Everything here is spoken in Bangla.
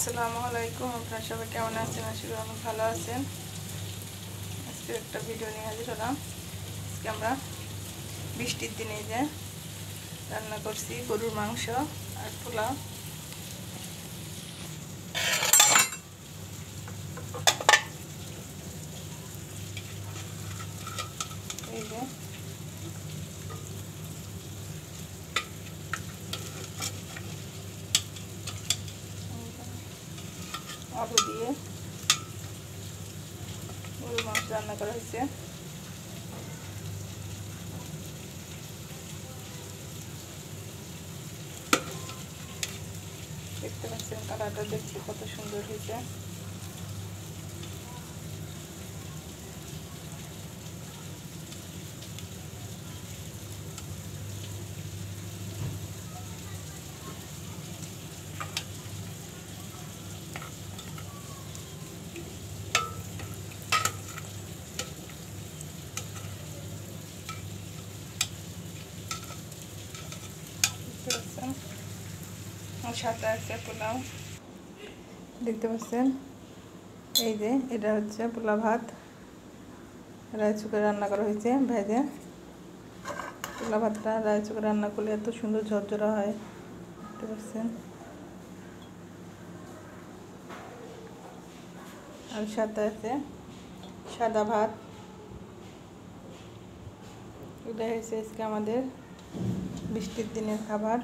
আসসালামু আলাইকুম। আপনারা সবাই কেমন আছেন? আশা করি অনেক ভালো আছেন। আজকে একটা ভিডিও নিয়ে হাজির হলাম। আজকে আমরা বৃষ্টির দিনে যে রান্না করছি গরুর মাংস আর পোলাও। এই যে আলু দিয়ে গরুর মাংস রান্না করা হয়েছে। দেখতে পাচ্ছেন কালারটা দেখতে কত সুন্দর হয়েছে। সাথে আছে পোলাও, দেখতে পাচ্ছেন। এই যে এটা হচ্ছে পোলাও ভাত, রাইস কুকারে রান্না করা হয়েছে ভেজে। পোলাও ভাতটা রাইস কুকারে রান্না করলে এত সুন্দর ঝরঝরা হয়, দেখতে পাচ্ছেন। আর সাথে আছে সাদা ভাত। এটা হচ্ছে আজকে আমাদের বৃষ্টির দিনের খাবার।